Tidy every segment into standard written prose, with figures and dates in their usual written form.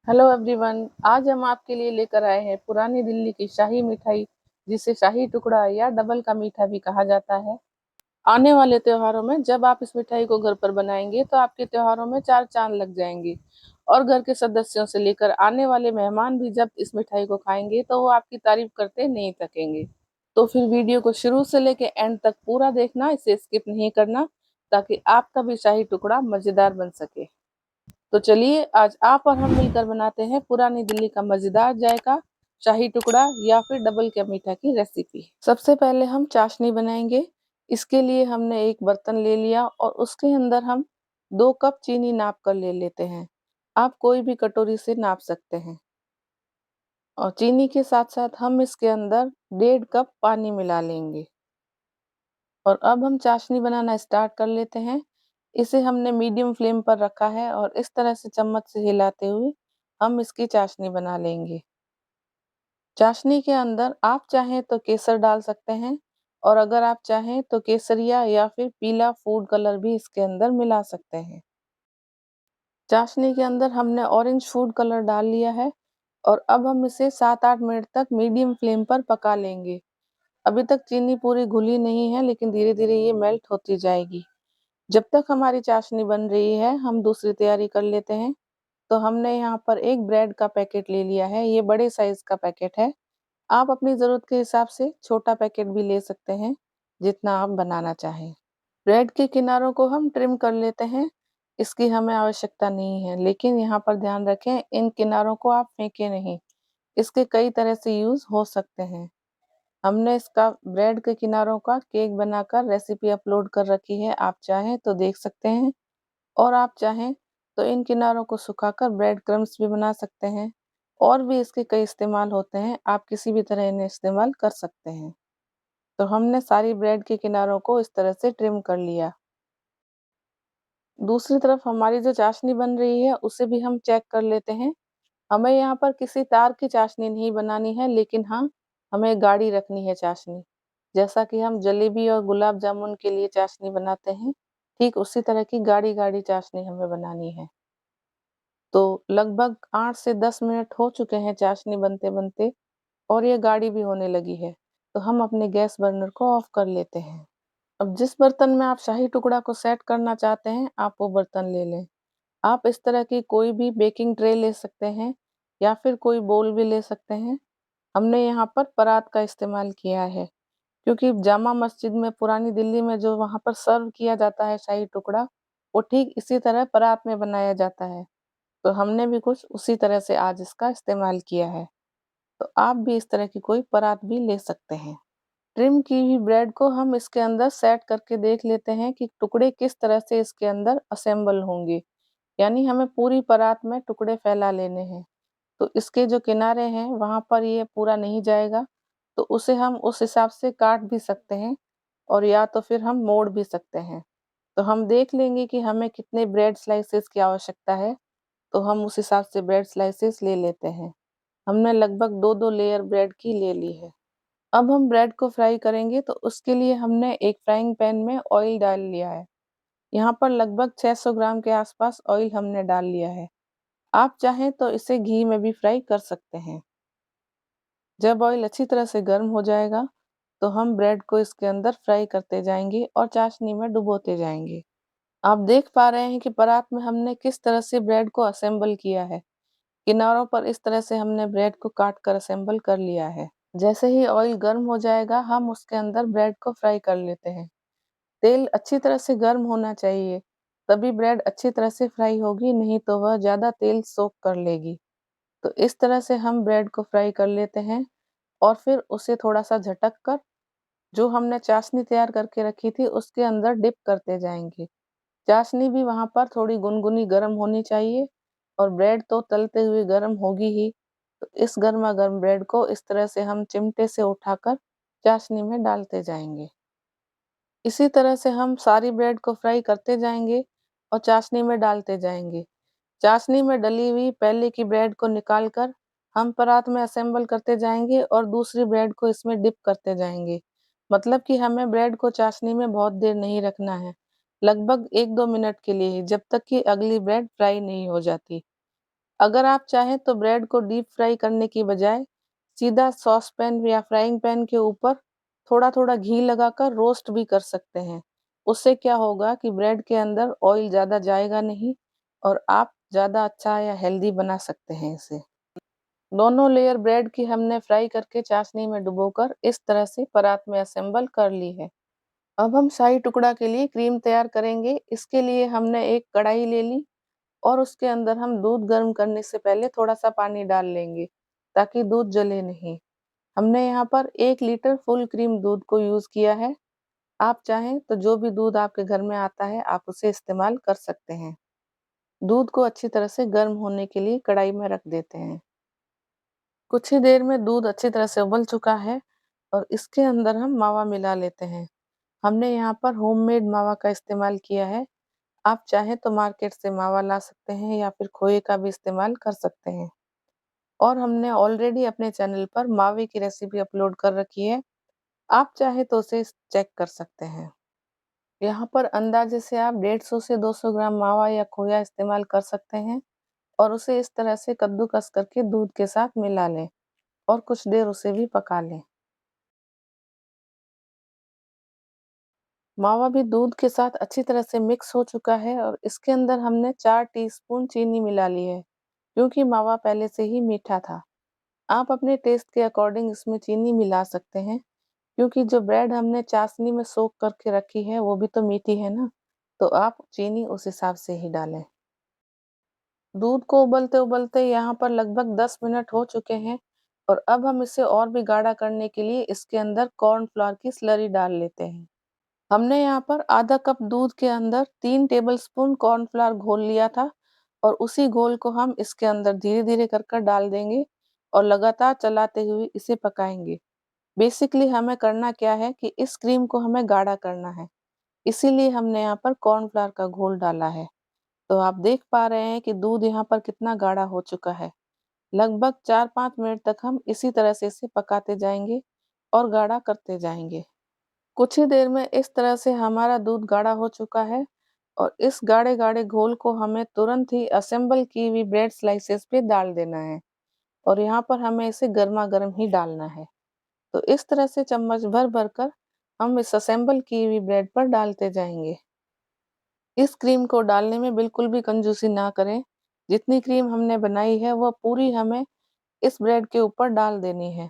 Hello everyone. आज हम आपके लिए लेकर आए हैं पुरानी दिल्ली की शाही मिठाई, जिसे शाही टुकड़ा या डबल का मीठा भी कहा जाता है। आने वाले त्योहारों में जब आप इस मिठाई को घर पर बनाएंगे तो आपके त्योहारों में चार चांद लग जाएंगे। और घर के सदस्यों से लेकर आने वाले मेहमान भी जब इस मिठाई को खाएंगे तो वो आपकी तारीफ करते नहीं थकेंगे। तो फिर वीडियो को शुरू से लेकर एंड तक पूरा देखना, इसे स्किप नहीं करना, ताकि आपका भी शाही टुकड़ा मजेदार बन सके। तो चलिए आज आप और हम मिलकर बनाते हैं पुरानी दिल्ली का मजेदार जायका शाही टुकड़ा या फिर डबल का मीठा की रेसिपी। सबसे पहले हम चाशनी बनाएंगे। इसके लिए हमने एक बर्तन ले लिया और उसके अंदर हम 2 कप चीनी नाप कर ले लेते हैं। आप कोई भी कटोरी से नाप सकते हैं। और चीनी के साथ साथ हम इसके अंदर 1.5 कप पानी मिला लेंगे। और अब हम चाशनी बनाना स्टार्ट कर लेते हैं। इसे हमने मीडियम फ्लेम पर रखा है और इस तरह से चम्मच से हिलाते हुए हम इसकी चाशनी बना लेंगे। चाशनी के अंदर आप चाहें तो केसर डाल सकते हैं, और अगर आप चाहें तो केसरिया या फिर पीला फूड कलर भी इसके अंदर मिला सकते हैं। चाशनी के अंदर हमने ऑरेंज फूड कलर डाल लिया है और अब हम इसे 7-8 मिनट तक मीडियम फ्लेम पर पका लेंगे। अभी तक चीनी पूरी घुली नहीं है, लेकिन धीरे धीरे ये मेल्ट होती जाएगी। जब तक हमारी चाशनी बन रही है हम दूसरी तैयारी कर लेते हैं। तो हमने यहाँ पर एक ब्रेड का पैकेट ले लिया है, ये बड़े साइज का पैकेट है। आप अपनी ज़रूरत के हिसाब से छोटा पैकेट भी ले सकते हैं, जितना आप बनाना चाहें। ब्रेड के किनारों को हम ट्रिम कर लेते हैं, इसकी हमें आवश्यकता नहीं है, लेकिन यहाँ पर ध्यान रखें इन किनारों को आप फेंकें नहीं, इसके कई तरह से यूज़ हो सकते हैं। हमने इसका ब्रेड के किनारों का केक बनाकर रेसिपी अपलोड कर रखी है, आप चाहें तो देख सकते हैं। और आप चाहें तो इन किनारों को सुखाकर ब्रेड क्रम्स भी बना सकते हैं। और भी इसके कई इस्तेमाल होते हैं, आप किसी भी तरह इन्हें इस्तेमाल कर सकते हैं। तो हमने सारी ब्रेड के किनारों को इस तरह से ट्रिम कर लिया। दूसरी तरफ हमारी जो चाशनी बन रही है उसे भी हम चेक कर लेते हैं। हमें यहाँ पर किसी तार की चाशनी नहीं बनानी है, लेकिन हाँ, हमें गाढ़ी रखनी है चाशनी। जैसा कि हम जलेबी और गुलाब जामुन के लिए चाशनी बनाते हैं, ठीक उसी तरह की गाढ़ी-गाढ़ी चाशनी हमें बनानी है। तो लगभग 8 से 10 मिनट हो चुके हैं चाशनी बनते-बनते, और ये गाढ़ी भी होने लगी है। तो हम अपने गैस बर्नर को ऑफ कर लेते हैं। अब जिस बर्तन में आप शाही टुकड़ा को सेट करना चाहते हैं, आप वो बर्तन ले लें। आप इस तरह की कोई भी बेकिंग ट्रे ले सकते हैं या फिर कोई बोल भी ले सकते हैं। हमने यहाँ पर परात का इस्तेमाल किया है, क्योंकि जामा मस्जिद में पुरानी दिल्ली में जो वहाँ पर सर्व किया जाता है शाही टुकड़ा, वो ठीक इसी तरह परात में बनाया जाता है। तो हमने भी कुछ उसी तरह से आज इसका इस्तेमाल किया है। तो आप भी इस तरह की कोई परात भी ले सकते हैं। ट्रिम की हुई ब्रेड को हम इसके अंदर सेट करके देख लेते हैं कि टुकड़े किस तरह से इसके अंदर असेंबल होंगे। यानी हमें पूरी परात में टुकड़े फैला लेने हैं। तो इसके जो किनारे हैं वहाँ पर ये पूरा नहीं जाएगा, तो उसे हम उस हिसाब से काट भी सकते हैं, और या तो फिर हम मोड़ भी सकते हैं। तो हम देख लेंगे कि हमें कितने ब्रेड स्लाइसेस की आवश्यकता है, तो हम उस हिसाब से ब्रेड स्लाइसेस ले लेते हैं। हमने लगभग 2-2 लेयर ब्रेड की ले ली है। अब हम ब्रेड को फ्राई करेंगे, तो उसके लिए हमने एक फ्राइंग पैन में ऑयल डाल लिया है। यहाँ पर लगभग 600 ग्राम के आसपास ऑयल हमने डाल लिया है। आप चाहें तो इसे घी में भी फ्राई कर सकते हैं। जब ऑयल अच्छी तरह से गर्म हो जाएगा, तो हम ब्रेड को इसके अंदर फ्राई करते जाएंगे और चाशनी में डुबोते जाएंगे। आप देख पा रहे हैं कि परात में हमने किस तरह से ब्रेड को असेंबल किया है। किनारों पर इस तरह से हमने ब्रेड को काट कर असेंबल कर लिया है। जैसे ही ऑयल गर्म हो जाएगा, हम उसके अंदर ब्रेड को फ्राई कर लेते हैं। तेल अच्छी तरह से गर्म होना चाहिए, तभी ब्रेड अच्छी तरह से फ्राई होगी, नहीं तो वह ज़्यादा तेल सोक कर लेगी। तो इस तरह से हम ब्रेड को फ्राई कर लेते हैं और फिर उसे थोड़ा-सा झटक कर जो हमने चाशनी तैयार करके रखी थी उसके अंदर डिप करते जाएँगे। चाशनी भी वहाँ पर थोड़ी गुनगुनी गरम होनी चाहिए, और ब्रेड तो तलते हुए गरम होगी ही। तो इस गरमा-गरम ब्रेड को इस तरह से हम चिमटे से उठाकर चाशनी में डालते जाएँगे। इसी तरह से हम सारी ब्रेड को फ्राई करते जाएँगे और चाशनी में डालते जाएँगे। चाशनी में डली हुई पहले की ब्रेड को निकाल कर हम परात में असेंबल करते जाएँगे और दूसरी ब्रेड को इसमें डिप करते जाएँगे। मतलब कि हमें ब्रेड को चाशनी में बहुत देर नहीं रखना है, लगभग 1-2 मिनट के लिए ही, जब तक कि अगली ब्रेड फ्राई नहीं हो जाती। अगर आप चाहें तो ब्रेड को डीप फ्राई करने की बजाय सीधा सॉस पैन या फ्राइंग पैन के ऊपर थोड़ा-थोड़ा घी लगाकर रोस्ट भी कर सकते हैं। उससे क्या होगा कि ब्रेड के अंदर ऑयल ज़्यादा जाएगा नहीं और आप ज़्यादा अच्छा या हेल्दी बना सकते हैं इसे। दोनों लेयर ब्रेड की हमने फ्राई करके चाशनी में डुबोकर इस तरह से परात में असेंबल कर ली है। अब हम शाही टुकड़ा के लिए क्रीम तैयार करेंगे। इसके लिए हमने एक कढ़ाई ले ली और उसके अंदर हम दूध गर्म करने से पहले थोड़ा-सा पानी डाल लेंगे, ताकि दूध जले नहीं। हमने यहाँ पर 1 लीटर फुल क्रीम दूध को यूज़ किया है। आप चाहें तो जो भी दूध आपके घर में आता है, आप उसे इस्तेमाल कर सकते हैं। दूध को अच्छी तरह से गर्म होने के लिए कढ़ाई में रख देते हैं। कुछ ही देर में दूध अच्छी तरह से उबल चुका है और इसके अंदर हम मावा मिला लेते हैं। हमने यहाँ पर होममेड मावा का इस्तेमाल किया है। आप चाहें तो मार्केट से मावा ला सकते हैं या फिर खोए का भी इस्तेमाल कर सकते हैं। और हमने ऑलरेडी अपने चैनल पर मावे की रेसिपी अपलोड कर रखी है। आप चाहें तो उसे चेक कर सकते हैं। यहाँ पर अंदाज़े से आप 150 से 200 ग्राम मावा या खोया इस्तेमाल कर सकते हैं और उसे इस तरह से कद्दूकस करके दूध के साथ मिला लें और कुछ देर उसे भी पका लें। मावा भी दूध के साथ अच्छी तरह से मिक्स हो चुका है और इसके अंदर हमने 4 टीस्पून चीनी मिला ली है, क्योंकि मावा पहले से ही मीठा था। आप अपने टेस्ट के अकॉर्डिंग इसमें चीनी मिला सकते हैं, क्योंकि जो ब्रेड हमने चाशनी में सोक करके रखी है, वो भी तो मीठी है ना, तो आप चीनी उस हिसाब से ही डालें। दूध को उबलते-उबलते यहाँ पर लगभग 10 मिनट हो चुके हैं और अब हम इसे और भी गाढ़ा करने के लिए इसके अंदर कॉर्नफ्लोर की स्लरी डाल लेते हैं। हमने यहाँ पर आधा कप दूध के अंदर 3 टेबलस्पून कॉर्नफ्लोर घोल लिया था और उसी घोल को हम इसके अंदर धीरे-धीरे कर कर डाल देंगे और लगातार चलाते हुए इसे पकाएँगे। बेसिकली हमें करना क्या है कि इस क्रीम को हमें गाढ़ा करना है, इसीलिए हमने यहाँ पर कॉर्नफ्लोर का घोल डाला है। तो आप देख पा रहे हैं कि दूध यहाँ पर कितना गाढ़ा हो चुका है। लगभग 4-5 मिनट तक हम इसी तरह से इसे पकाते जाएँगे और गाढ़ा करते जाएँगे। कुछ ही देर में इस तरह से हमारा दूध गाढ़ा हो चुका है और इस गाढ़े-गाढ़े घोल को हमें तुरंत ही असेंबल की हुई ब्रेड स्लाइसेस पे डाल देना है और यहाँ पर हमें इसे गरमा-गरम ही डालना है। तो इस तरह से चम्मच भर-भर कर हम इस असेंबल की हुई ब्रेड पर डालते जाएँगे। इस क्रीम को डालने में बिल्कुल भी कंजूसी ना करें। जितनी क्रीम हमने बनाई है, वह पूरी हमें इस ब्रेड के ऊपर डाल देनी है।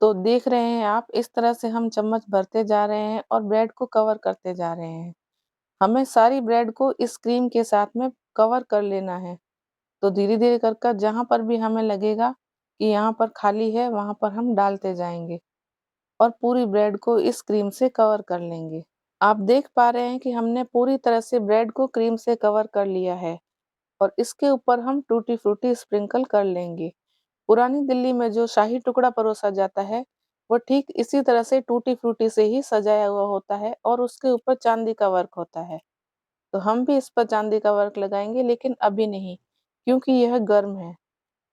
तो देख रहे हैं आप, इस तरह से हम चम्मच भरते जा रहे हैं और ब्रेड को कवर करते जा रहे हैं। हमें सारी ब्रेड को इस क्रीम के साथ में कवर कर लेना है। तो धीरे-धीरे कर कर जहाँ पर भी हमें लगेगा कि यहाँ पर खाली है, वहाँ पर हम डालते जाएँगे और पूरी ब्रेड को इस क्रीम से कवर कर लेंगे। आप देख पा रहे हैं कि हमने पूरी तरह से ब्रेड को क्रीम से कवर कर लिया है और इसके ऊपर हम टूटी फ्रूटी स्प्रिंकल कर लेंगे। पुरानी दिल्ली में जो शाही टुकड़ा परोसा जाता है, वो ठीक इसी तरह से टूटी फ्रूटी से ही सजाया हुआ होता है और उसके ऊपर चांदी का वर्क होता है। तो हम भी इस पर चांदी का वर्क लगाएँगे, लेकिन अभी नहीं, क्योंकि यह गर्म है।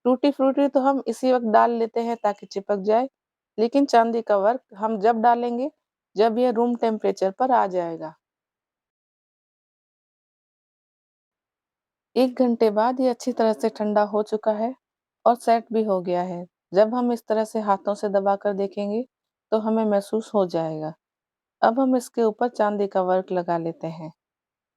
टूटी फ्रूटी तो हम इसी वक़्त डाल लेते हैं ताकि चिपक जाए, लेकिन चांदी का वर्क हम जब डालेंगे, जब यह रूम टेम्परेचर पर आ जाएगा। 1 घंटे बाद ये अच्छी तरह से ठंडा हो चुका है और सेट भी हो गया है। जब हम इस तरह से हाथों से दबाकर देखेंगे, तो हमें महसूस हो जाएगा। अब हम इसके ऊपर चांदी का वर्क लगा लेते हैं।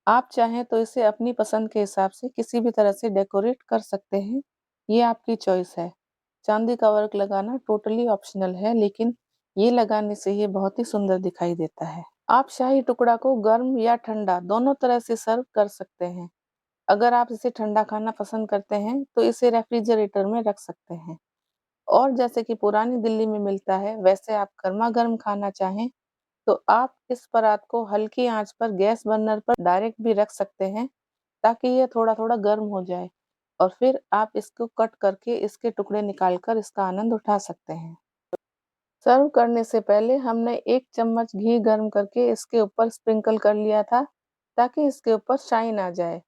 आप चाहें तो इसे अपनी पसंद के हिसाब से किसी भी तरह से डेकोरेट कर सकते हैं, ये आपकी चॉइस है। चांदी का वर्क लगाना टोटली ऑप्शनल है, लेकिन ये लगाने से ये बहुत ही सुंदर दिखाई देता है। आप शाही टुकड़ा को गर्म या ठंडा दोनों तरह से सर्व कर सकते हैं। अगर आप इसे ठंडा खाना पसंद करते हैं, तो इसे रेफ्रिजरेटर में रख सकते हैं और जैसे कि पुरानी दिल्ली में मिलता है, वैसे आप गरमा-गर्म खाना चाहें, तो आप इस परात को हल्की आँच पर गैस बर्नर पर डायरेक्ट भी रख सकते हैं, ताकि ये थोड़ा-थोड़ा गर्म हो जाए और फिर आप इसको कट करके इसके टुकड़े निकाल कर इसका आनंद उठा सकते हैं। सर्व करने से पहले हमने 1 चम्मच घी गर्म करके इसके ऊपर स्प्रिंकल कर लिया था, ताकि इसके ऊपर शाइन आ जाए।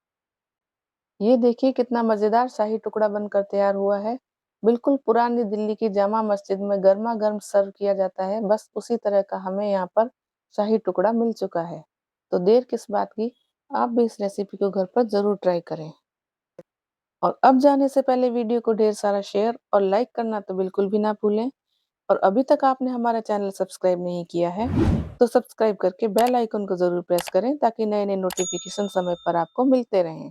ये देखिए कितना मज़ेदार शाही टुकड़ा बनकर तैयार हुआ है। बिल्कुल पुरानी दिल्ली की जामा मस्जिद में गरमा-गर्म सर्व किया जाता है, बस उसी तरह का हमें यहाँ पर शाही टुकड़ा मिल चुका है। तो देर किस बात की, आप भी इस रेसिपी को घर पर ज़रूर ट्राई करें। और अब जाने से पहले वीडियो को ढेर सारा शेयर और लाइक करना तो बिल्कुल भी ना भूलें। और अभी तक आपने हमारा चैनल सब्सक्राइब नहीं किया है, तो सब्सक्राइब करके बेल आइकन को ज़रूर प्रेस करें ताकि नए-नए नोटिफ़िकेशन समय पर आपको मिलते रहें।